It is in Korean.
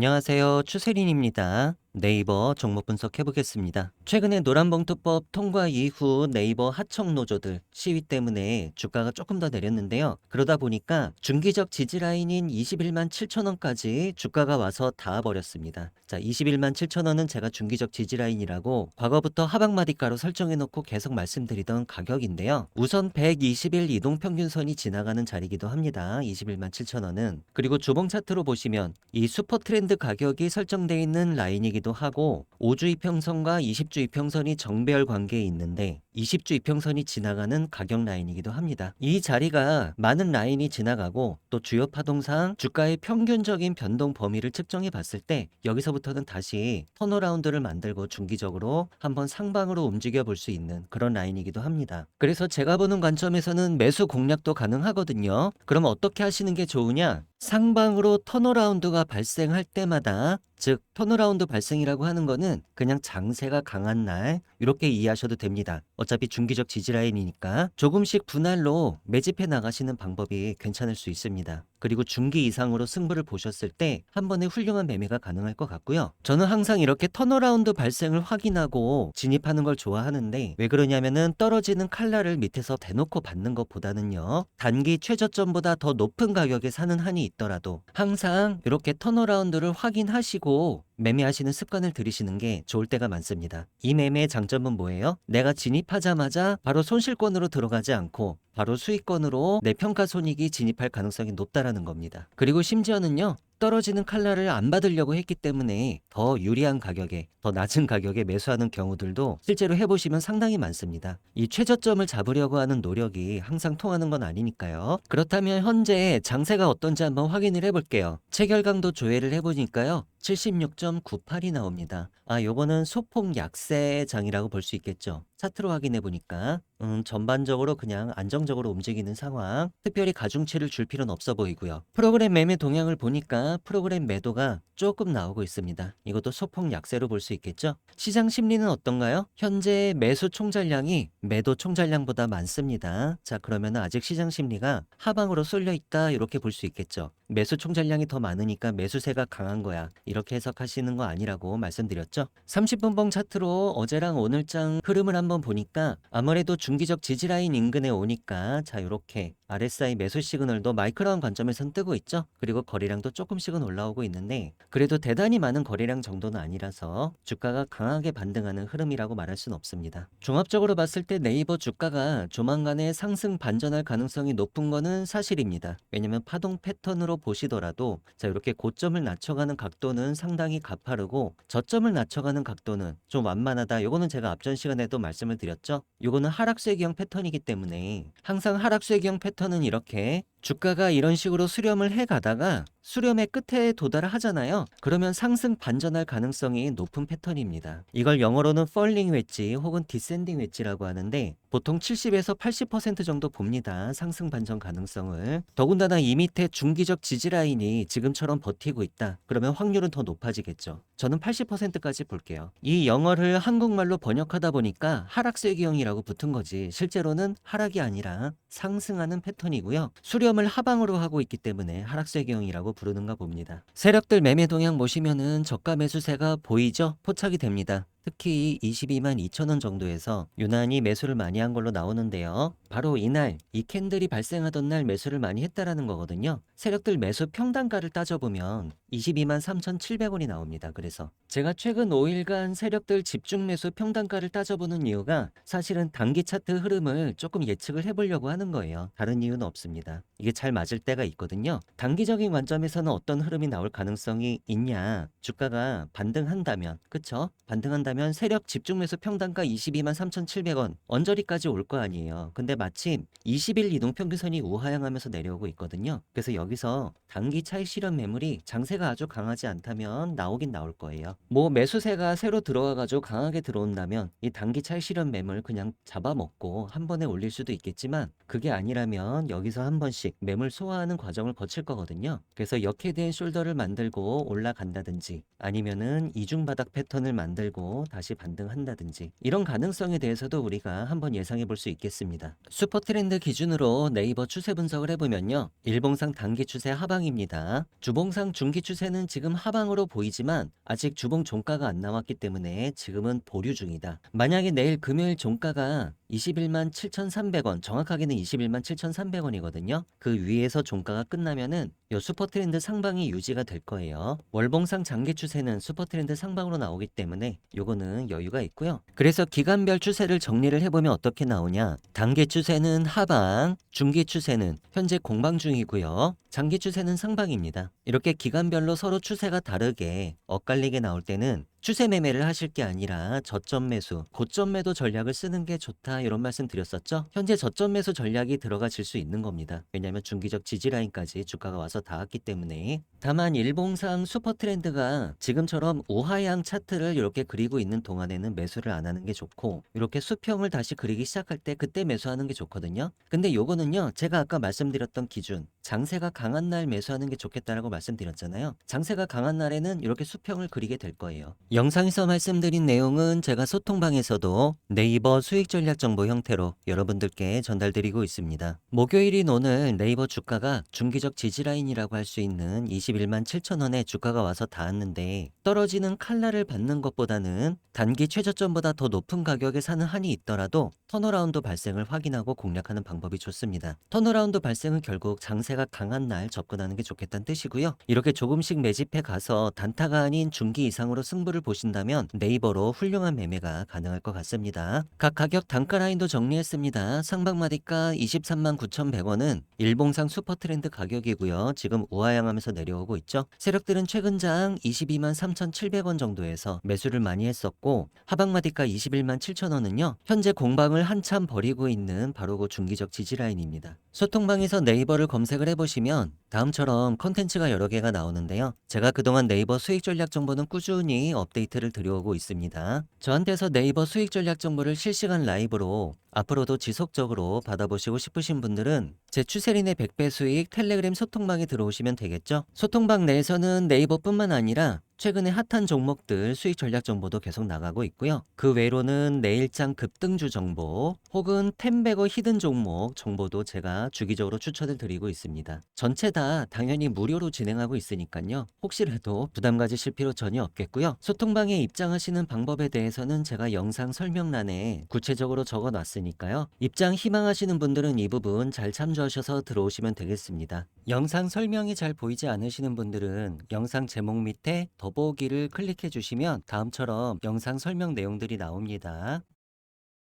안녕하세요. 추세린입니다. 네이버 종목 분석해 보겠습니다. 최근에 노란봉투법 통과 이후 네이버 하청 노조들 시위 때문에 주가가 조금 더 내렸는데요. 그러다 보니까 중기적 지지 라인인 21만 7천 원까지 주가가 와서 닿아버렸습니다. 자, 21만 7천 원은 제가 중기적 지지 라인이라고 과거부터 하방마디가로 설정해 놓고 계속 말씀드리던 가격인데요. 우선 120일 이동평균선이 지나가는 자리이기도 합니다. 21만 7천 원은. 그리고 주봉 차트로 보시면 이 슈퍼 트렌드 가격이 설정되어 있는 라인이기도 하고 5주 이평선과 20주 이평선이 정배열 관계에 있는데 20주 이평선이 지나가는 가격 라인이기도 합니다. 이 자리가 많은 라인이 지나가고 또 주요 파동상 주가의 평균적인 변동 범위를 측정해 봤을 때 여기서부터는 다시 턴어라운드를 만들고 중기적으로 한번 상방으로 움직여 볼 수 있는 그런 라인이기도 합니다. 그래서 제가 보는 관점에서는 매수 공략도 가능하거든요. 그럼 어떻게 하시는 게 좋으냐? 상방으로 턴어라운드가 발생할 때마다, 즉 턴어라운드 발생이라고 하는 거는 그냥 장세가 강한 날 이렇게 이해하셔도 됩니다. 어차피 중기적 지지라인이니까 조금씩 분할로 매집해 나가시는 방법이 괜찮을 수 있습니다. 그리고 중기 이상으로 승부를 보셨을 때 한 번에 훌륭한 매매가 가능할 것 같고요. 저는 항상 이렇게 턴어라운드 발생을 확인하고 진입하는 걸 좋아하는데, 왜 그러냐면은 떨어지는 칼날을 밑에서 대놓고 받는 것보다는요, 단기 최저점보다 더 높은 가격에 사는 한이 있더라도 항상 이렇게 턴어라운드를 확인하시고 매매하시는 습관을 들이시는 게 좋을 때가 많습니다. 이 매매의 장점은 뭐예요? 내가 진입하자마자 바로 손실권으로 들어가지 않고 바로 수익권으로 내 평가 손익이 진입할 가능성이 높다라는 겁니다. 그리고 심지어는요, 떨어지는 칼날을 안 받으려고 했기 때문에 더 유리한 가격에, 더 낮은 가격에 매수하는 경우들도 실제로 해보시면 상당히 많습니다. 이 최저점을 잡으려고 하는 노력이 항상 통하는 건 아니니까요. 그렇다면 현재 장세가 어떤지 한번 확인을 해볼게요. 체결강도 조회를 해보니까요, 76.98이 나옵니다. 요거는 소폭 약세장이라고 볼 수 있겠죠. 차트로 확인해 보니까 전반적으로 그냥 안정적으로 움직이는 상황, 특별히 가중치를 줄 필요는 없어 보이고요. 프로그램 매매 동향을 보니까 프로그램 매도가 조금 나오고 있습니다. 이것도 소폭 약세로 볼 수 있겠죠. 시장 심리는 어떤가요? 현재 매수 총잘량이 매도 총잘량보다 많습니다. 자, 그러면 아직 시장 심리가 하방으로 쏠려 있다, 이렇게 볼 수 있겠죠. 매수 총잘량이 더 많으니까 매수세가 강한 거야, 이렇게 해석하시는 거 아니라고 말씀드렸죠. 30분봉 차트로 어제랑 오늘장 흐름을 한번 보니까 아무래도 중기적 지지라인 인근에 오니까, 자, 요렇게 RSI 매수 시그널도 마이크로원 관점에선 뜨고 있죠. 그리고 거래량도 조금씩은 올라오고 있는데 그래도 대단히 많은 거래량 정도는 아니라서 주가가 강하게 반등하는 흐름이라고 말할 수는 없습니다. 종합적으로 봤을 때 네이버 주가가 조만간에 상승 반전할 가능성이 높은 거는 사실입니다. 왜냐면 파동 패턴으로 보시더라도, 자, 이렇게 고점을 낮춰가는 각도는 상당히 가파르고 저점을 낮춰가는 각도는 좀 완만하다. 요거는 제가 앞전 시간에도 말씀을 드렸죠. 요거는 하락세기형 패턴이기 때문에 항상 하락세기형 패턴은 이렇게 주가가 이런 식으로 수렴을 해 가다가 수렴의 끝에 도달을 하잖아요. 그러면 상승 반전할 가능성이 높은 패턴입니다. 이걸 영어로는 falling 웨지 혹은 descending 웨지라고 하는데 보통 70에서 80% 정도 봅니다. 상승 반전 가능성을. 더군다나 이 밑에 중기적 지지라인이 지금처럼 버티고 있다, 그러면 확률은 더 높아지겠죠. 저는 80%까지 볼게요. 이 영어를 한국말로 번역하다 보니까 하락세기형이라고 붙은 거지, 실제로는 하락이 아니라 상승하는 패턴이고요. 수렴을 하방으로 하고 있기 때문에 하락세기형이라고 부르는가 봅니다. 세력들 매매 동향 보시면은 저가 매수세가 보이죠? 포착이 됩니다. 특히 22만 2천 원 정도에서 유난히 매수를 많이 한 걸로 나오는데요. 바로 이날, 이 캔들이 발생하던 날 매수를 많이 했다라는 거거든요. 세력들 매수 평단가를 따져보면 22만 3,700원이 나옵니다. 그래서 제가 최근 5일간 세력들 집중 매수 평단가를 따져보는 이유가 사실은 단기 차트 흐름을 조금 예측을 해보려고 하는 거예요. 다른 이유는 없습니다. 이게 잘 맞을 때가 있거든요. 단기적인 관점에서는 어떤 흐름이 나올 가능성이 있냐, 주가가 반등한다면, 그쵸? 반등한다면 세력 집중 매수 평단가 22만 3,700원 언저리까지 올 거 아니에요. 근데 마침 20일 이동평균선이 우하향하면서 내려오고 있거든요. 그래서 여기서 단기 차익 실현 매물이 장세가 아주 강하지 않다면 나오긴 나올 거예요. 뭐 매수세가 새로 들어와가지고 강하게 들어온다면 이 단기 차익 실현 매물 그냥 잡아먹고 한 번에 올릴 수도 있겠지만, 그게 아니라면 여기서 한 번씩 매물 소화하는 과정을 거칠 거거든요. 그래서 역헤드앤 숄더를 만들고 올라간다든지 아니면은 이중바닥 패턴을 만들고 또 다시 반등한다든지 이런 가능성에 대해서도 우리가 한번 예상해 볼 수 있겠습니다. 슈퍼 트렌드 기준으로 네이버 추세 분석을 해보면요. 일봉상 단기 추세 하방입니다. 주봉상 중기 추세는 지금 하방으로 보이지만 아직 주봉 종가가 안 나왔기 때문에 지금은 보류 중이다. 만약에 내일 금요일 종가가 21만 7,300원, 정확하게는 21만 7,300원이거든요. 그 위에서 종가가 끝나면은 요 슈퍼 트렌드 상방이 유지가 될 거예요. 월봉상 장기 추세는 슈퍼 트렌드 상방으로 나오기 때문에 요거는 여유가 있고요. 그래서 기간별 추세를 정리를 해보면 어떻게 나오냐? 단기 추세는 하방, 중기 추세는 현재 공방 중이고요. 장기 추세는 상방입니다. 이렇게 기간별로 서로 추세가 다르게 엇갈리게 나올 때는 추세 매매를 하실 게 아니라 저점 매수, 고점 매도 전략을 쓰는 게 좋다 이런 말씀 드렸었죠. 현재 저점 매수 전략이 들어가질 수 있는 겁니다. 왜냐하면 중기적 지지라인까지 주가가 와서 닿았기 때문에. 다만 일봉상 슈퍼 트렌드가 지금처럼 우하향 차트를 이렇게 그리고 있는 동안에는 매수를 안 하는 게 좋고, 이렇게 수평을 다시 그리기 시작할 때 그때 매수하는 게 좋거든요. 근데 요거는요, 제가 아까 말씀드렸던 기준, 장세가 강한 날 매수하는 게 좋겠다라고 말씀드렸잖아요. 장세가 강한 날에는 이렇게 수평을 그리게 될 거예요. 영상에서 말씀드린 내용은 제가 소통방에서도 네이버 수익 전략 정보 형태로 여러분들께 전달드리고 있습니다. 목요일인 오늘 네이버 주가가 중기적 지지라인이라고 할 수 있는 21만 7천 원에 주가가 와서 닿았는데, 떨어지는 칼날을 받는 것보다는 단기 최저점보다 더 높은 가격에 사는 한이 있더라도 턴어라운드 발생을 확인하고 공략하는 방법이 좋습니다. 턴어라운드 발생은 결국 장세가 강한 날 접근하는 게 좋겠다는 뜻이고요. 이렇게 조금씩 매집해 가서 단타가 아닌 중기 이상으로 승부를 보신다면 네이버로 훌륭한 매매가 가능할 것 같습니다. 각 가격 단가 라인도 정리했습니다. 상방마디가 23만 9,100원은 일봉상 슈퍼트렌드 가격이고요. 지금 우하향하면서 내려오고 있죠. 세력들은 최근 장 22만 3,700원 정도에서 매수를 많이 했었고, 하방마디가 21만 7,000원은요. 현재 공방을 한참 벌이고 있는 바로 그 중기적 지지라인입니다. 소통방에서 네이버를 검색을 해보시면 다음처럼 컨텐츠가 여러 개가 나오는데요. 제가 그동안 네이버 수익 전략 정보는 꾸준히 업데이트를 드려오고 있습니다. 저한테서 네이버 수익 전략 정보를 실시간 라이브로 앞으로도 지속적으로 받아보시고 싶으신 분들은 제 추세린의 100배 수익 텔레그램 소통방에 들어오시면 되겠죠. 소통방 내에서는 네이버뿐만 아니라 최근에 핫한 종목들 수익 전략 정보도 계속 나가고 있고요. 그 외로는 내일장 급등주 정보 혹은 템베거 히든 종목 정보도 제가 주기적으로 추천을 드리고 있습니다. 전체 다 당연히 무료로 진행하고 있으니까요. 혹시라도 부담 가지실 필요 전혀 없겠고요. 소통방에 입장하시는 방법에 대해서는 제가 영상 설명란에 구체적으로 적어 놨으니까요. 입장 희망하시는 분들은 이 부분 잘 참조하셔서 들어오시면 되겠습니다. 영상 설명이 잘 보이지 않으시는 분들은 영상 제목 밑에 더보기를 클릭해 주시면 다음처럼 영상 설명 내용들이 나옵니다.